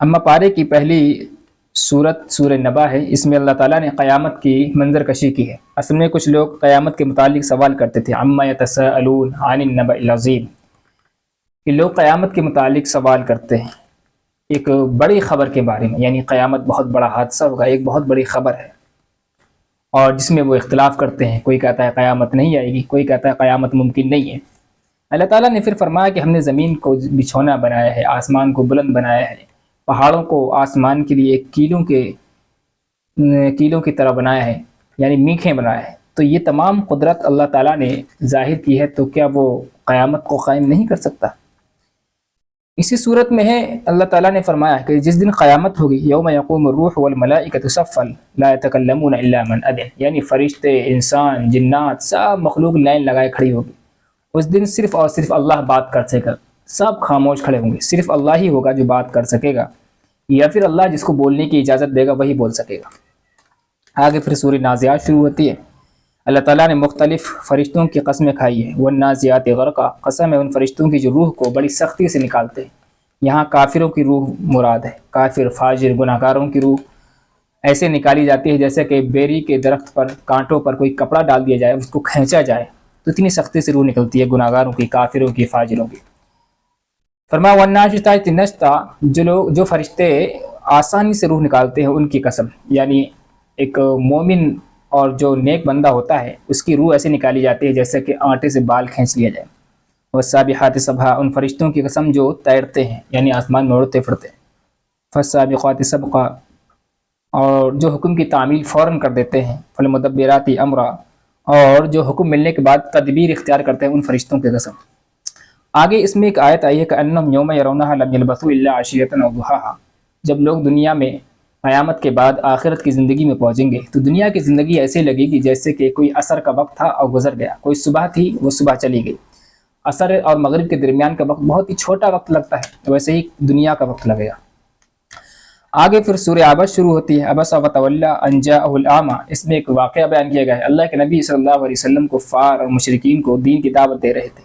اما پارے کی پہلی صورت سورہ نبا ہے، اس میں اللہ تعالیٰ نے قیامت کی منظر کشی کی ہے۔ اصل میں کچھ لوگ قیامت کے متعلق سوال کرتے تھے، عما یتساءلون عن النبأ العظیم، کہ لوگ قیامت کے متعلق سوال کرتے ہیں ایک بڑی خبر کے بارے میں، یعنی قیامت بہت بڑا حادثہ ہوگا، ایک بہت بڑی خبر ہے، اور جس میں وہ اختلاف کرتے ہیں۔ کوئی کہتا ہے قیامت نہیں آئے گی، کوئی کہتا ہے قیامت ممکن نہیں ہے۔ اللہ تعالیٰ نے پھر فرمایا کہ ہم نے زمین کو بچھونا بنایا ہے، آسمان کو بلند بنایا ہے، پہاڑوں کو آسمان کے لیے ایک کیلوں کی طرح بنایا ہے، یعنی میخیں بنایا ہے۔ تو یہ تمام قدرت اللہ تعالیٰ نے ظاہر کی ہے، تو کیا وہ قیامت کو قائم نہیں کر سکتا؟ اسی صورت میں ہے اللہ تعالیٰ نے فرمایا کہ جس دن قیامت ہوگی، یوم یقوم الروح والملائکۃ صفا لا یتکلمون الا من اذن، یعنی فرشتے، انسان، جنات، سب مخلوق لائن لگائے کھڑی ہوگی۔ اس دن صرف اور صرف اللہ بات کر سکے گا، سب خاموش کھڑے ہوں گے، صرف اللہ ہی ہوگا جو بات کر سکے گا، یا پھر اللہ جس کو بولنے کی اجازت دے گا وہی بول سکے گا۔ آگے پھر سورہ نازعات شروع ہوتی ہے۔ اللہ تعالیٰ نے مختلف فرشتوں کی قسمیں کھائی ہیں۔ والنازعات غرقا، قسم ہے ان فرشتوں کی جو روح کو بڑی سختی سے نکالتے ہیں۔ یہاں کافروں کی روح مراد ہے، کافر، فاجر، گناہگاروں کی روح ایسے نکالی جاتی ہے جیسے کہ بیری کے درخت پر کانٹوں پر کوئی کپڑا ڈال دیا جائے، اس کو کھینچا جائے تو اتنی سختی سے روح نکلتی ہے گناہگاروں کی، کافروں کی، فاجروں کی۔ فرمایا والناشطات نشطا، جو فرشتے آسانی سے روح نکالتے ہیں ان کی قسم، یعنی ایک مومن اور جو نیک بندہ ہوتا ہے اس کی روح ایسے نکالی جاتی ہے جیسے کہ آٹے سے بال کھینچ لیا جائے۔ والسابحات سبحا، ان فرشتوں کی قسم جو تیرتے ہیں، یعنی آسمان میں اڑتے پھرتے ہیں۔ فالسابقات سبقا، اور جو حکم کی تعمیل فوراً کر دیتے ہیں۔ فالمدبرات امرا، اور جو حکم ملنے کے بعد تدبیر اختیار کرتے ہیں، ان فرشتوں کی قسم۔ آگے اس میں ایک آیت آئی ہے کہ انہم یوم یرونہا لم یلبثوا الا عشیۃ او ضحاہا، جب لوگ دنیا میں قیامت کے بعد آخرت کی زندگی میں پہنچیں گے تو دنیا کی زندگی ایسے لگے گی جیسے کہ کوئی عصر کا وقت تھا اور گزر گیا، کوئی صبح تھی وہ صبح چلی گئی۔ عصر اور مغرب کے درمیان کا وقت بہت ہی چھوٹا وقت لگتا ہے، ویسے ہی دنیا کا وقت لگے گا۔ آگے پھر سورہ عبس شروع ہوتی ہے۔ عبس وتولی ان جاءہ الاعمی، اس میں ایک واقعہ بیان کیا گیا ہے۔ اللہ کے نبی صلی اللہ علیہ وسلم کفار اور مشرکین کو دین کی دعوت دے رہے تھے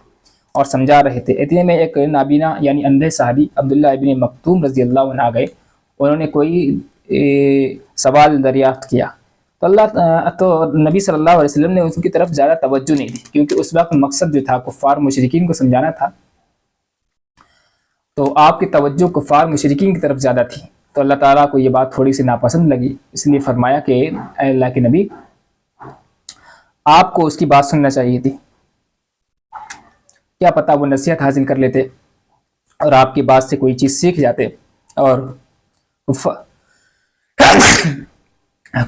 اور سمجھا رہے تھے۔ اتنے میں ایک نابینا یعنی اندھے صحابی عبداللہ ابن مکتوم رضی اللہ عنہ آ گئے، انہوں نے کوئی سوال دریافت کیا تو نبی صلی اللہ علیہ وسلم نے ان کی طرف زیادہ توجہ نہیں دی، کیونکہ اس وقت مقصد جو تھا کفار مشرکین کو سمجھانا تھا، تو آپ کی توجہ کفار مشرکین کی طرف زیادہ تھی۔ تو اللہ تعالیٰ کو یہ بات تھوڑی سی ناپسند لگی، اس لیے فرمایا کہ اے اللہ کے نبی، آپ کو اس کی بات سننا چاہیے تھی، کیا پتہ وہ نصیحت حاصل کر لیتے اور آپ کی بات سے کوئی چیز سیکھ جاتے۔ اور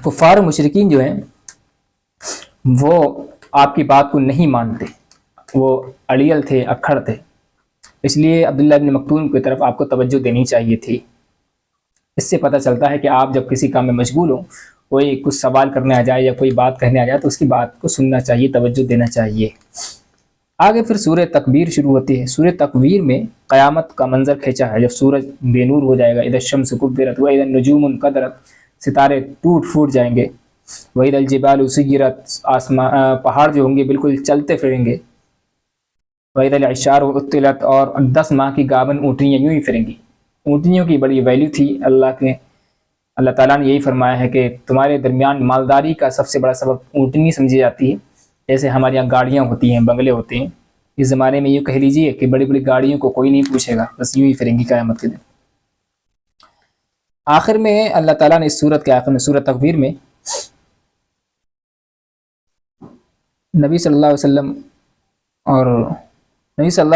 کفار و مشرکین جو ہیں وہ آپ کی بات کو نہیں مانتے، وہ اڑیل تھے، اکھڑ تھے، اس لیے عبداللہ ابن مکتوم کی طرف آپ کو توجہ دینی چاہیے تھی۔ اس سے پتہ چلتا ہے کہ آپ جب کسی کام میں مشغول ہوں، کوئی کچھ سوال کرنے آ جائے یا کوئی بات کہنے آ جائے تو اس کی بات کو سننا چاہیے، توجہ دینا چاہیے۔ آگے پھر سورہ تکویر شروع ہوتی ہے۔ سورہ تکویر میں قیامت کا منظر کھینچا ہے، جب سورج بے نور ہو جائے گا، اذا الشمس کورت واذا النجوم انکدرت، ستارے ٹوٹ پھوٹ جائیں گے، واذا الجبال سیرت، پہاڑ جو ہوں گے بالکل چلتے پھریں گے، واذا العشار عطلت، اور 10 ماہ کی گابن اونٹنیاں یوں ہی پھریں گی۔ اونٹنیوں کی بڑی ویلیو تھی، اللہ تعالیٰ نے یہی فرمایا ہے کہ تمہارے درمیان مالداری کا سب سے بڑا سبب اونٹنی سمجھی جاتی ہے، جیسے ہمارے یہاں گاڑیاں ہوتی ہیں، بنگلے ہوتے ہیں، اس زمانے میں یہ کہہ لیجیے کہ بڑی بڑی گاڑیوں کو کوئی نہیں پوچھے گا، بس یوں ہی پھریں گی قیامت کے دن۔ آخر میں اللہ تعالیٰ نے اس سورت کے آخر میں سورہ تکویر میں نبی صلی اللہ علیہ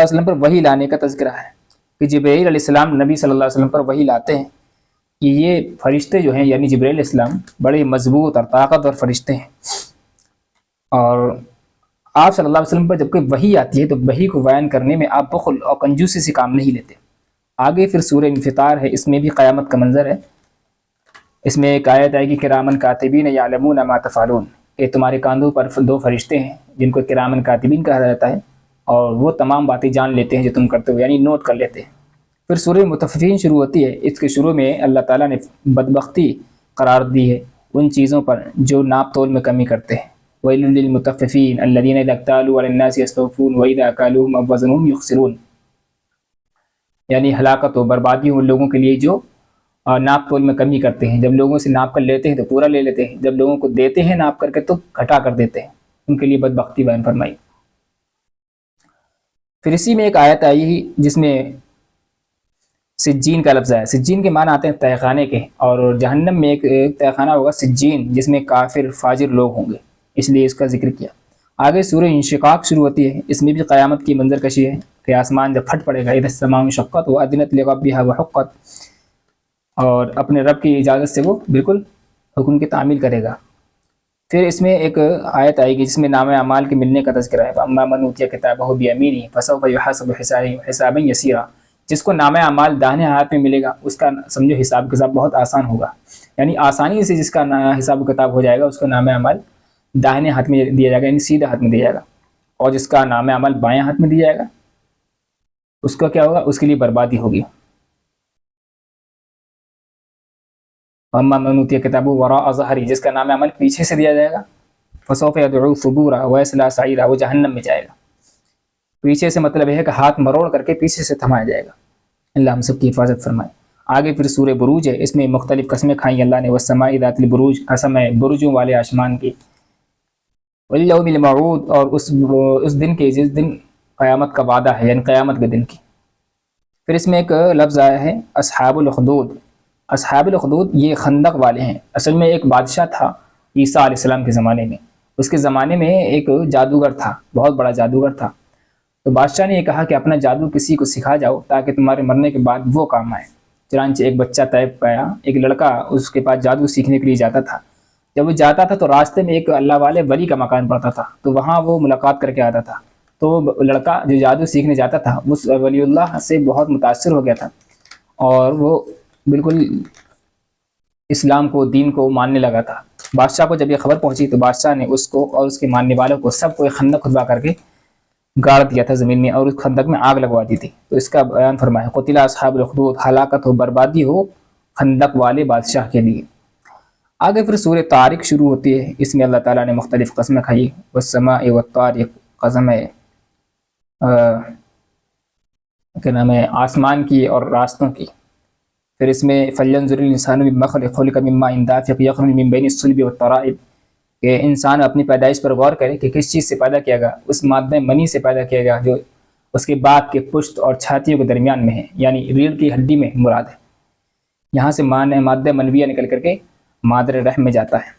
وسلم پر وحی لانے کا تذکرہ ہے کہ جبرائیل علیہ السلام نبی صلی اللہ علیہ وسلم پر وحی لاتے ہیں کہ یہ فرشتے جو ہیں یعنی جبرائیل علیہ السلام بڑے مضبوط اور طاقتور فرشتے ہیں، اور آپ صلی اللہ علیہ وسلم پر جب کوئی وحی آتی ہے تو وحی کو بیان کرنے میں آپ بخل اور کنجوسی سے کام نہیں لیتے۔ آگے پھر سورہ انفطار ہے، اس میں بھی قیامت کا منظر ہے۔ اس میں ایک آیت آئے گی کرامن کاتبین یعلمون ما تفعلون، کہ تمہارے کاندھوں پر 2 فرشتے ہیں جن کو کرامن کاتبین کہا جاتا ہے، اور وہ تمام باتیں جان لیتے ہیں جو تم کرتے ہو، یعنی نوٹ کر لیتے ہیں۔ پھر سورہ مطففین شروع ہوتی ہے۔ اس کے شروع میں اللہ تعالیٰ نے بدبختی قرار دی ہے ان چیزوں پر جو ناپ تول میں کمی کرتے ہیں۔ وَيْلٌ لِّلْمُطَفِّفِينَ الَّذِينَ إِذَا اكْتَالُوا عَلَى النَّاسِ يَسْتَوْفُونَ وَإِذَا كَالُوهُمْ أَو وَّزَنُوهُمْ يُخْسِرُونَ، یعنی ہلاکت و بربادی ان لوگوں کے لیے جو اور ناپ تول میں کمی کرتے ہیں. جب لوگوں سے ناپ کر لیتے ہیں تو پورا لے لیتے ہیں, جب لوگوں کو دیتے ہیں ناپ کر کے تو گھٹا کر دیتے ہیں. ان کے لیے بدبختی بیان فرمائی. پھر اسی میں ایک آیت آئی جس میں سجین کا لفظ ہے. سجین کے معنی آتے ہیں تہہ خانے کے, اور جہنم میں ایک تہہ خانہ ہوگا سجین, جس میں کافر فاجر لوگ ہوں گے, اس لیے اس کا ذکر کیا. آگے سورہ انشقاق شروع ہوتی ہے. اس میں بھی قیامت کی منظر کشی ہے کہ آسمان جب پھٹ پڑے گا, اذا السماء انشقت وأذنت لربها وحقت, اور اپنے رب کی اجازت سے وہ بالکل حکم کی تعمیل کرے گا. پھر اس میں ایک آیت آئے گی جس میں نام اعمال کے ملنے کا تذکرہ ہے. فَأَمَّا مَنْ أُوتِيَ كِتَابَهُ بِيَمِينِهِ فَسَوْفَ يُحَاسَبُ حِسَابًا يَسِيرًا. جس کو نام اعمال داہنے ہاتھ میں ملے گا اس کا سمجھو حساب کتاب بہت آسان ہوگا. یعنی آسانی سے جس کا حساب کتاب ہو جائے گا اس کو نام اعمال داہنے ہاتھ میں دیا جائے گا, یعنی سیدھے ہاتھ میں دیا جائے گا. اور جس کا نام اعمال بائیں ہاتھ میں دیا جائے گا اس کا کیا ہوگا, اس کے لیے بربادی ہوگی. اما من اوتی کتابه وراء ظهری, جس کا نام عمل پیچھے سے دیا جائے گا, فسوف يدعو ثبورا ويصلى سعيرا, وہ جہنم میں جائے گا. پیچھے سے مطلب ہے کہ ہاتھ مروڑ کر کے پیچھے سے تھمایا جائے گا. اللہ ہم سب کی حفاظت فرمائے. آگے پھر سورہ بروج ہے. اس میں مختلف قسمیں کھائیں اللہ نے. والسماء ذات البروج, قسم ہے برجوں والے آسمان کی. والیوم الموعود, اور اس دن کے جس دن قیامت کا وعدہ ہے, یعنی قیامت کے دن کی. پھر اس میں ایک لفظ آیا ہے اصحاب الاخدود. اصحاب الاخدود یہ خندق والے ہیں. اصل میں ایک بادشاہ تھا عیسیٰ علیہ السلام کے زمانے میں. اس کے زمانے میں ایک جادوگر تھا, بہت بڑا جادوگر تھا. تو بادشاہ نے یہ کہا کہ اپنا جادو کسی کو سکھا جاؤ تاکہ تمہارے مرنے کے بعد وہ کام آئے. چنانچہ ایک بچہ طیب پایا, ایک لڑکا اس کے پاس جادو سیکھنے کے لیے جاتا تھا. جب وہ جاتا تھا تو راستے میں ایک اللہ والے ولی کا مکان پڑتا تھا, تو وہاں وہ ملاقات کر کے آتا تھا. تو لڑکا جو جادو سیکھنے جاتا تھا اس ولی اللہ سے بہت متاثر ہو گیا تھا, اور وہ بالکل اسلام کو, دین کو ماننے لگا تھا. بادشاہ کو جب یہ خبر پہنچی تو بادشاہ نے اس کو اور اس کے ماننے والوں کو سب کو ایک خندق کھدوا کر کے گاڑ دیا تھا زمین میں, اور اس خندق میں آگ لگوا دی تھی. تو اس کا بیان فرمایا قتل اصحاب الاخدود, ہلاکت ہو بربادی ہو خندق والے بادشاہ کے لیے. آگے پھر سورہ طارق شروع ہوتی ہے. اس میں اللہ تعالیٰ نے مختلف قسمیں کھائی. والسماء والطارق, قسم ہے کیا نام ہے آسمان کی اور راستوں کی. پھر اس میں فلینظر الانسان مما خلق مما دافق یخرج من بین الصلب والترائب, کہ انسان اپنی پیدائش پر غور کرے کہ کس چیز سے پیدا کیا گیا. اس مادہ منی سے پیدا کیا گیا جو اس کے باپ کے پشت اور چھاتیوں کے درمیان میں ہے, یعنی ریڑھ کی ہڈی میں مراد ہے. یہاں سے مادہ منویہ نکل کر کے مادر رحم میں جاتا ہے.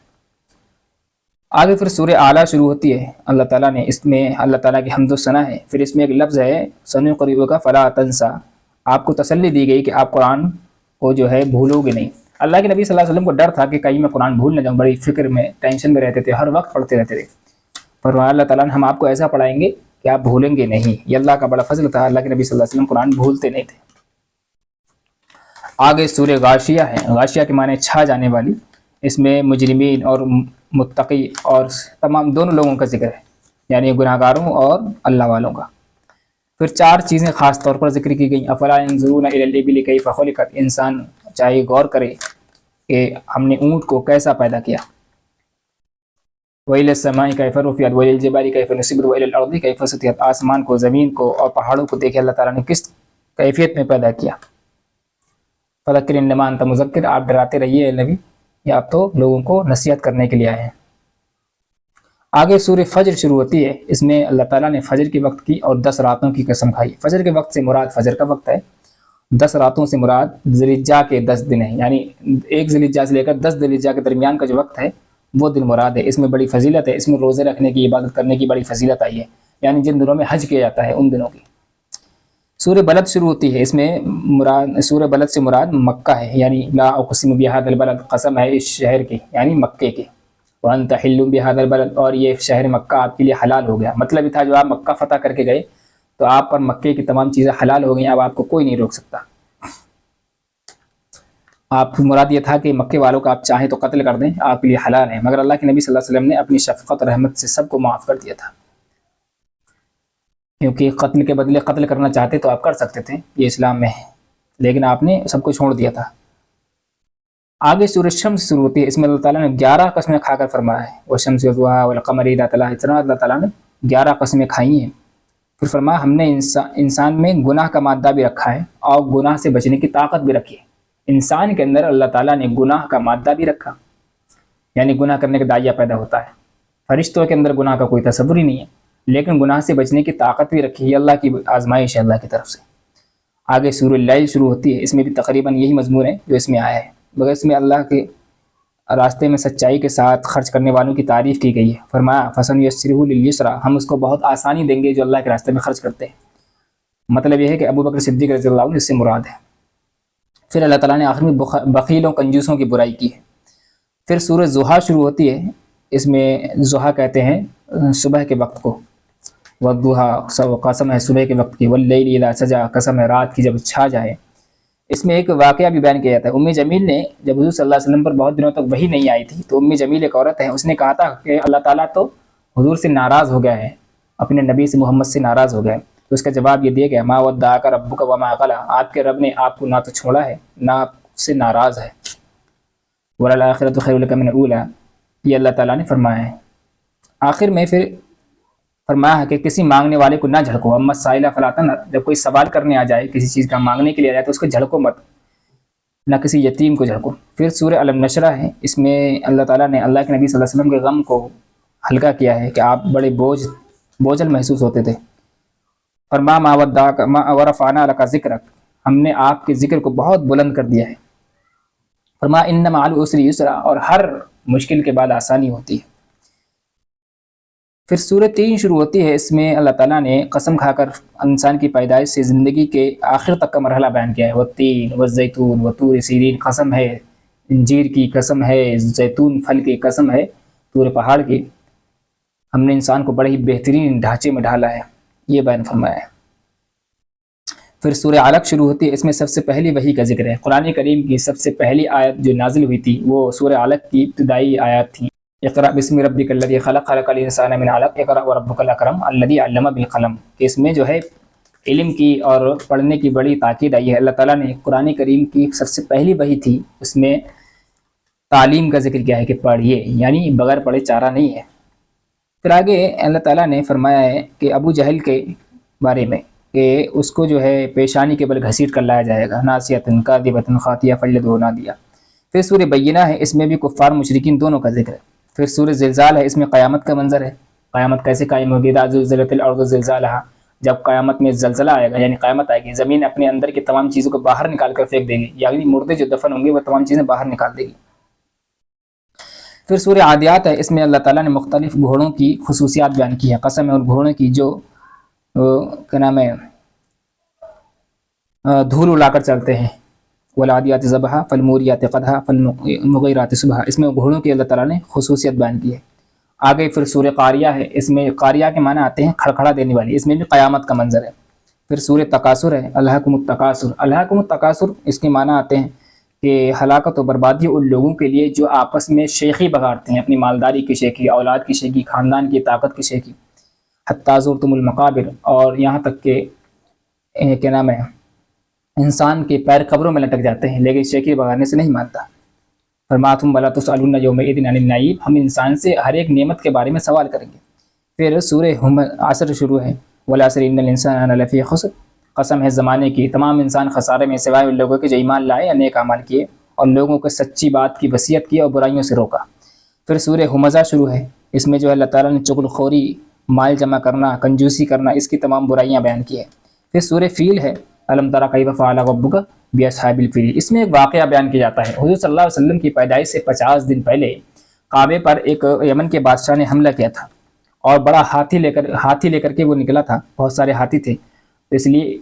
آگے پھر سورہ اعلیٰ شروع ہوتی ہے. اللہ تعالیٰ نے اس میں اللہ تعالیٰ کی حمد و ثنا ہے. پھر اس میں ایک لفظ ہے سنقرئک فلا تنسى, آپ کو تسلی دی گئی کہ آپ قرآن کو جو ہے بھولو گے نہیں. اللہ کے نبی صلی اللہ علیہ وسلم کو ڈر تھا کہ کہیں میں قرآن بھول نہ جاؤں, بڑی فکر میں ٹینشن میں رہتے تھے, ہر وقت پڑھتے رہتے تھے. پر اللہ تعالیٰ نے ہم آپ کو ایسا پڑھائیں گے کہ آپ بھولیں گے نہیں. یہ اللہ کا بڑا فضل تھا, اللہ کے نبی صلی اللہ علیہ وسلم قرآن بھولتے نہیں تھے. آگے سورہ غاشیہ ہے. غاشیہ کے معنی چھا جانے والی. اس میں مجرمین اور متقی اور تمام دونوں لوگوں کا ذکر ہے, یعنی گناہ گاروں اور اللہ والوں کا. پھر چار چیزیں خاص طور پر ذکر کی گئیں. افلا ينظرون الى الابل كيف خلقت, انسان چاہیے غور کرے کہ ہم نے اونٹ کو کیسا پیدا کیا. وإلى السماء كيف رفعت وإلى الجبال كيف نصبت وإلى الأرض كيف سطحت, آسمان کو, زمین کو اور پہاڑوں کو دیکھے اللہ تعالیٰ نے کس کیفیت میں پیدا کیا. فذکر انما انت مذکر, آپ ڈراتے رہیے اے نبی, یا آپ تو لوگوں کو نصیحت کرنے کے لیے آئے ہیں. آگے سورہ فجر شروع ہوتی ہے. اس میں اللہ تعالیٰ نے فجر کے وقت کی اور 10 راتوں کی قسم کھائی. فجر کے وقت سے مراد فجر کا وقت ہے, 10 راتوں سے مراد ذی الحجہ کے 10 دن ہیں, یعنی 1 ذی الحجہ سے لے کر 10 ذی الحجہ کے درمیان کا جو وقت ہے وہ دن مراد ہے. اس میں بڑی فضیلت ہے. اس میں روزے رکھنے کی, عبادت کرنے کی بڑی فضیلت آئی ہے, یعنی جن دنوں میں حج کیا جاتا ہے ان دنوں کی. سورہ بلد شروع ہوتی ہے. اس میں سورہ بلد سے مراد مکہ ہے, یعنی لا اقسم بہذا البلد, قسم ہے اس شہر کی, یعنی مکے کی. وانت حل بہذا البلد, اور یہ شہر مکہ آپ کے لیے حلال ہو گیا. مطلب یہ تھا جو آپ مکہ فتح کر کے گئے تو آپ پر مکے کی تمام چیزیں حلال ہو گئیں, اب آپ کو کوئی نہیں روک سکتا. آپ مراد یہ تھا کہ مکے والوں کو آپ چاہیں تو قتل کر دیں, آپ کے لیے حلال ہیں, مگر اللہ کے نبی صلی اللہ علیہ وسلم نے اپنی شفقت رحمت سے سب کو معاف کر دیا تھا. کیونکہ قتل کے بدلے قتل کرنا چاہتے تو آپ کر سکتے تھے, یہ اسلام میں ہے, لیکن آپ نے سب کو چھوڑ دیا تھا. آگے سورہ شمس شروع ہوتی ہے. اس میں اللہ تعالیٰ نے 11 قسمیں کھا کر فرمایا ہے. والشمس وضحاها والقمر اذا تلاها, اتنا اللہ تعالیٰ نے 11 قسمیں کھائی ہیں. پھر فرمایا ہم نے انسان میں گناہ کا مادہ بھی رکھا ہے اور گناہ سے بچنے کی طاقت بھی رکھی ہے. انسان کے اندر اللہ تعالیٰ نے گناہ کا مادہ بھی رکھا، یعنی گناہ کرنے کا داعیہ پیدا ہوتا ہے۔ فرشتوں کے اندر گناہ کا کوئی تصور ہی نہیں ہے، لیکن گناہ سے بچنے کی طاقت بھی رکھی ہے، اللہ کی آزمائش ہے اللہ کی طرف سے۔ آگے سورہ اللیل شروع ہوتی ہے، اس میں بھی تقریباً یہی مضمون ہے جو اس میں آیا ہے، مگر اس میں اللہ کے راستے میں سچائی کے ساتھ خرچ کرنے والوں کی تعریف کی گئی ہے۔ فرمایا فَسَنُيَسِّرُهُ لِلْيُسْرَىٰ، ہم اس کو بہت آسانی دیں گے جو اللہ کے راستے میں خرچ کرتے ہیں۔ مطلب یہ ہے کہ ابو بکر صدیق رضی اللہ عنہ اس سے مراد ہے۔ پھر اللہ تعالیٰ نے آخر میں بخیلوں کنجوسوں کی برائی کی ہے۔ پھر سورہ ضحیٰ شروع ہوتی ہے، اس میں ضحیٰ کہتے ہیں صبح کے وقت کو، والضحیٰ قسم ہے صبح کے وقت کی، واللیل اذا سجا قسم ہے رات کی جب چھا جائے۔ اس میں ایک واقعہ بھی بیان کیا جاتا ہے۔ ام جمیل نے جب حضور صلی اللہ علیہ وسلم پر بہت دنوں تک وحی نہیں آئی تھی تو ام جمیل ایک عورت ہے، اس نے کہا تھا کہ اللہ تعالیٰ تو حضور سے ناراض ہو گیا ہے، اپنے نبی سے محمد سے ناراض ہو گیا ہے۔ تو اس کا جواب یہ دیا گیا ما ودعک ربک وما قلی، آپ کے رب نے آپ کو نہ تو چھوڑا ہے نہ آپ سے ناراض ہے۔ وللآخرۃ خیر لک من الاولی، یہ اللہ تعالیٰ نے فرمایا ہے۔ آخر میں پھر فرمایا ہے کہ کسی مانگنے والے کو نہ جھڑکو، اما السائل فلا تنہر، جب کوئی سوال کرنے آ جائے کسی چیز کا مانگنے کے لیے آ جائے تو اس کو جھڑکو مت، نہ کسی یتیم کو جھڑکو۔ پھر سورہ الم نشرہ ہے، اس میں اللہ تعالیٰ نے اللہ کے نبی صلی اللہ علیہ وسلم کے غم کو ہلکا کیا ہے کہ آپ بڑے بوجھل محسوس ہوتے تھے۔ فرما ما ودعک ورفعنا لک ذکرک، ہم نے آپ کے ذکر کو بہت بلند کر دیا ہے۔ فرما ان مع العسر یسرا، اور ہر مشکل کے بعد آسانی ہوتی ہے۔ پھر سورہ 3 شروع ہوتی ہے، اس میں اللہ تعالیٰ نے قسم کھا کر انسان کی پیدائش سے زندگی کے آخر تک کا مرحلہ بیان کیا ہے۔ والتین والزیتون وطور سینین، قسم ہے انجیر کی، قسم ہے زیتون پھل کی، قسم ہے طور پہاڑ کی، ہم نے انسان کو بڑے ہی بہترین ڈھانچے میں ڈھالا ہے، یہ بیان فرمایا ہے۔ پھر سورہ علق شروع ہوتی ہے، اس میں سب سے پہلی وحی کا ذکر ہے۔ قرآن کریم کی سب سے پہلی آیت جو نازل ہوئی تھی وہ سورہ علق کی ابتدائی آیات تھی۔ اقرأ بسم ربک الذی خلق، خلق الانسان من علق، اقرأ وربک الاکرم الذی علم بالقلم، کہ اس میں جو ہے علم کی اور پڑھنے کی بڑی تاکید آئی ہے۔ اللہ تعالیٰ نے قرآن کریم کی سب سے پہلی وحی تھی، اس میں تعلیم کا ذکر کیا ہے کہ پڑھیے، یعنی بغیر پڑھے چارہ نہیں ہے۔ پھر آگے اللہ تعالیٰ نے فرمایا ہے کہ ابو جہل کے بارے میں کہ اس کو جو ہے پیشانی کے بل گھسیٹ کر لایا جائے گا، ناسیۃ کاذبۃ خاطیہ فلیدعوا نادیہ۔ پھر سورہ بینہ ہے، اس میں بھی کفار مشرکین دونوں کا ذکر ہے۔ پھر سورہ زلزال ہے، اس میں قیامت کا منظر ہے، قیامت کیسے قائم ہوگی، اذا زلزلت الارض زلزالہا، جب قیامت میں زلزلہ آئے گا یعنی قیامت آئے گی، زمین اپنے اندر کی تمام چیزوں کو باہر نکال کر پھینک دے گی، یعنی مردے جو دفن ہوں گے وہ تمام چیزیں باہر نکال دے گی۔ پھر سورہ عادیات ہے، اس میں اللہ تعالیٰ نے مختلف گھوڑوں کی خصوصیات بیان کی ہے، قسم ہے ان گھوڑوں کی جو کیا نام ہے دھول اڑا کر چلتے ہیں۔ والعادیات ضبحا فالموریات قدحا فالمغیرات صبحا، اس میں گھوڑوں کی اللہ تعالیٰ نے خصوصیت بیان کی ہے۔ آگے پھر سورہ قاریہ ہے، اس میں قاریہ کے معنی آتے ہیں کھڑکھڑا دینے والی، اس میں بھی قیامت کا منظر ہے۔ پھر سورہ تکاثر ہے، الہاکم التکاثر، الہاکم التکاثر اس کے معنی آتے ہیں کہ ہلاکت و بربادی ان لوگوں کے لیے جو آپس میں شیخی بگاڑتے ہیں، اپنی مالداری کی شیخی، اولاد کی شیخی، خاندان کی طاقت کی شیخی، حتی زرتم المقابر، اور یہاں تک کہ کیا نام ہے انسان کے پیر قبروں میں لٹک جاتے ہیں لیکن شیخی بگاڑنے سے نہیں مانتا۔ فرمایا ثم لتسألن یومئذ عن النعیم، ہم انسان سے ہر ایک نعمت کے بارے میں سوال کریں گے۔ پھر سورہ عصر شروع ہے، والعصر ان الانسان لفی خسر، قسم ہے زمانے کی، تمام انسان خسارے میں سوائے ان لوگوں کے جو ایمان لائے یا نیک اعمال کیے اور لوگوں کو سچی بات کی وصیت کی اور برائیوں سے روکا۔ پھر سورہ ہمزہ شروع ہے، اس میں جو ہے اللہ تعالیٰ نے چغل خوری، مال جمع کرنا، کنجوسی کرنا، اس کی تمام برائیاں بیان کی ہیں۔ پھر سورہ فیل ہے، الم تری کیف فعل ربک باصحاب الفیل، اس میں ایک واقعہ بیان کیا جاتا ہے۔ حضور صلی اللہ علیہ وسلم کی پیدائش سے 50 دن پہلے کعبے پر ایک یمن کے بادشاہ نے حملہ کیا تھا اور بڑا ہاتھی لے کر کے وہ نکلا تھا، بہت سارے ہاتھی تھے، تو اس لیے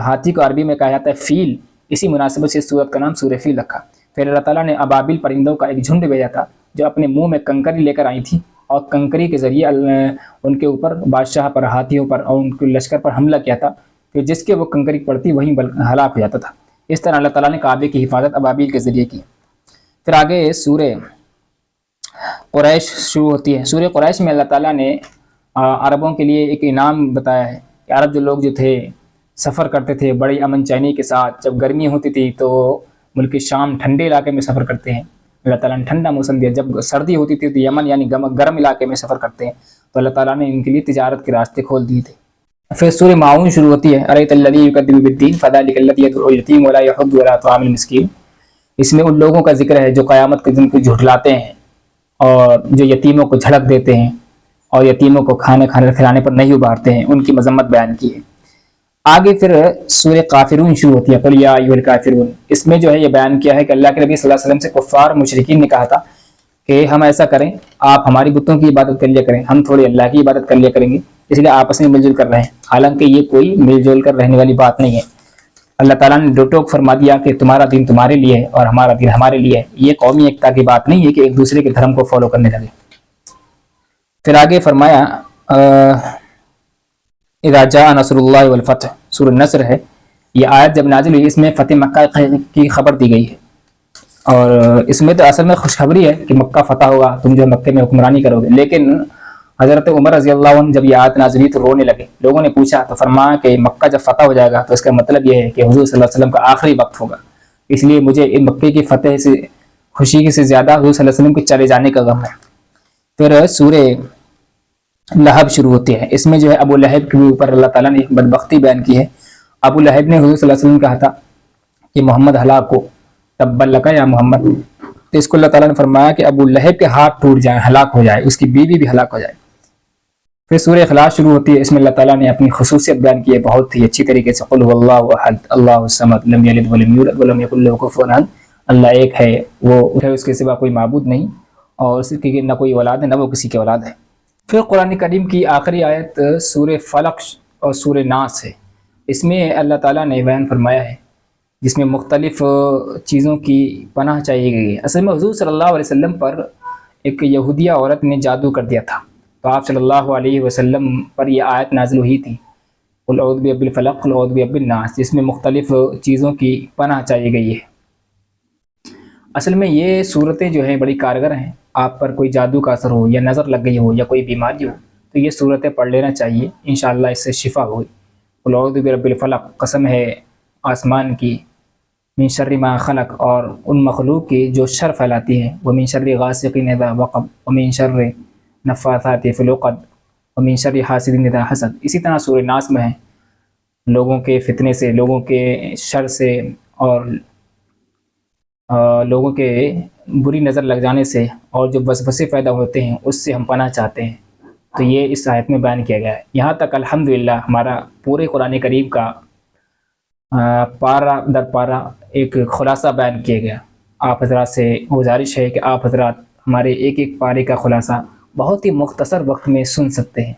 ہاتھی کو عربی میں کہا جاتا ہے فیل، اسی مناسبت سے اس سورت کا نام سورہ فیل رکھا۔ پھر اللہ تعالیٰ نے ابابیل پرندوں کا ایک جھنڈ بھیجا تھا جو اپنے منہ میں کنکری لے کر آئی تھی اور کنکری کے ذریعے ان کے اوپر بادشاہ پر، ہاتھیوں پر اور ان کے لشکر پر حملہ کیا تھا، کہ جس کے وہ کنکری پڑتی وہیں ہلاک ہو جاتا تھا۔ اس طرح اللہ تعالیٰ نے کعبے کی حفاظت ابابیل کے ذریعے کی۔ پھر آگے سورہ قریش شروع ہوتی ہے۔ سورہ قریش میں اللہ تعالیٰ نے عربوں کے لیے ایک انعام بتایا ہے کہ عرب جو لوگ جو تھے سفر کرتے تھے بڑی امن چینی کے ساتھ، جب گرمی ہوتی تھی تو ملک شام ٹھنڈے علاقے میں سفر کرتے ہیں، اللہ تعالیٰ نے ٹھنڈا موسم دیا، جب سردی ہوتی تھی تو یمن یعنی گرم علاقے میں سفر کرتے ہیں، تو اللہ تعالیٰ نے ان کے لیے تجارت کے راستے کھول دیے تھے۔ پھر سورہ معون شروع ہوتی ہے، ارأیت الذی یکذب بالدین فذلک الذی یدعو الیتیم ولا یحض علی طعام المسکین، اس میں ان لوگوں کا ذکر ہے جو قیامت کے دن کو جھٹلاتے ہیں اور جو یتیموں کو جھڑک دیتے ہیں اور یتیموں کو کھانے کھلانے پر نہیں ابھارتے ہیں، ان کی مذمت بیان کی ہے۔ آگے پھر سورہ کافرون شروع ہوتی ہے، قل یا ایھا الکافرون۔ اس میں جو ہے یہ بیان کیا ہے کہ اللہ کے نبی صلی اللہ علیہ وسلم سے کفار مشرکین نے کہا تھا کہ ہم ایسا کریں، آپ ہماری بتوں کی عبادت کر لیا کریں، ہم تھوڑی اللہ کی عبادت کر لیا کریں گے، اس لیے آپس میں مل جل کر رہیں۔ حالانکہ یہ کوئی مل جل کر رہنے والی بات نہیں ہے۔ اللہ تعالیٰ نے دو ٹوک فرما دیا کہ تمہارا دین تمہارے لیے ہے اور ہمارا دین ہمارے لیے ہے۔ یہ قومی ایکتا کی بات نہیں ہے کہ ایک دوسرے کے دھرم کو فالو کرنے لگے۔ پھر آگے فرمایا اذا جاء نصر اللہ والفتح، سورہ نصر ہے یہ آیت جب نازل ہوئی، اس میں فتح مکہ کی خبر دی گئی ہے، اور اس میں تو اصل میں خوشخبری ہے کہ مکہ فتح ہوگا، تم جو مکے میں حکمرانی کرو گے۔ لیکن حضرت عمر رضی اللہ عنہ جب یہ آیت نازل ہوئی تو رونے لگے۔ لوگوں نے پوچھا تو فرمایا کہ مکہ جب فتح ہو جائے گا تو اس کا مطلب یہ ہے کہ حضور صلی اللہ علیہ وسلم کا آخری وقت ہوگا، اس لیے مجھے مکے کی فتح سے خوشی سے زیادہ حضور صلی اللہ علیہ وسلم کے چلے جانے کا غم ہے۔ پھر سورہ لہب شروع ہوتی ہے، اس میں جو ہے ابو لہب کے اوپر اللہ تعالیٰ نے ایک بدبختی بیان کی ہے۔ ابو لہب نے حضور صلی اللہ علیہ وسلم کہا تھا کہ محمد ہلاک ہو، تبا لک یا محمد، تو اس کو اللہ تعالیٰ نے فرمایا کہ ابو لہب کے ہاتھ ٹوٹ جائیں، ہلاک ہو جائے، اس کی بیوی بھی ہلاک ہو جائے۔ پھر سورہ اخلاص شروع ہوتی ہے، اس میں اللہ تعالیٰ نے اپنی خصوصیت بیان کی ہے بہت ہی اچھی طریقے سے، قل هو اللہ احد اللہ الصمد لم یلد ولم یولد ولم یکن له کفوا احد، اللہ ایک ہے، وہ ہے، اس کے سوا کوئی معبود نہیں اور اس کی نہ کوئی اولاد ہے نہ وہ کسی کی اولاد ہے۔ پھر قرآن کریم کی آخری آیت سورہ فلق اور سورہ ناس ہے، اس میں اللہ تعالیٰ نے بیان فرمایا ہے جس میں مختلف چیزوں کی پناہ چاہیے گئی ہے۔ اصل میں حضور صلی اللہ علیہ وسلم پر ایک یہودیہ عورت نے جادو کر دیا تھا، تو آپ صلی اللہ علیہ وسلم پر یہ آیت نازل ہوئی تھی، قل اعوذ برب الفلق قل اعوذ برب الناس، جس میں مختلف چیزوں کی پناہ چاہیے گئی ہے۔ اصل میں یہ صورتیں جو ہیں بڑی کارگر ہیں، آپ پر کوئی جادو کا اثر ہو یا نظر لگ گئی ہو یا کوئی بیماری ہو تو یہ صورتیں پڑھ لینا چاہیے، انشاءاللہ اس سے شفا ہوگی۔ قل اعوذ برب الفلق، قسم ہے آسمان کی، من شر ما خلق، اور ان مخلوق کی جو شر پھیلاتی ہے، ومن شر غاسق اذا وقب ومن شر نفاثات فی العقد ومن شر حاسد اذا حسد۔ اسی طرح سورہ ناس میں ہے لوگوں کے فتنے سے، لوگوں کے شر سے اور لوگوں کے بری نظر لگ جانے سے اور جو وسوسے پیدا ہوتے ہیں اس سے ہم پناہ چاہتے ہیں، تو یہ اس آیت میں بیان کیا گیا ہے۔ یہاں تک الحمدللہ ہمارا پورے قرآن کریم کا پارہ در پارہ ایک خلاصہ بیان کیا گیا۔ آپ حضرات سے گزارش ہے کہ آپ حضرات ہمارے ایک ایک پارے کا خلاصہ بہت ہی مختصر وقت میں سن سکتے ہیں۔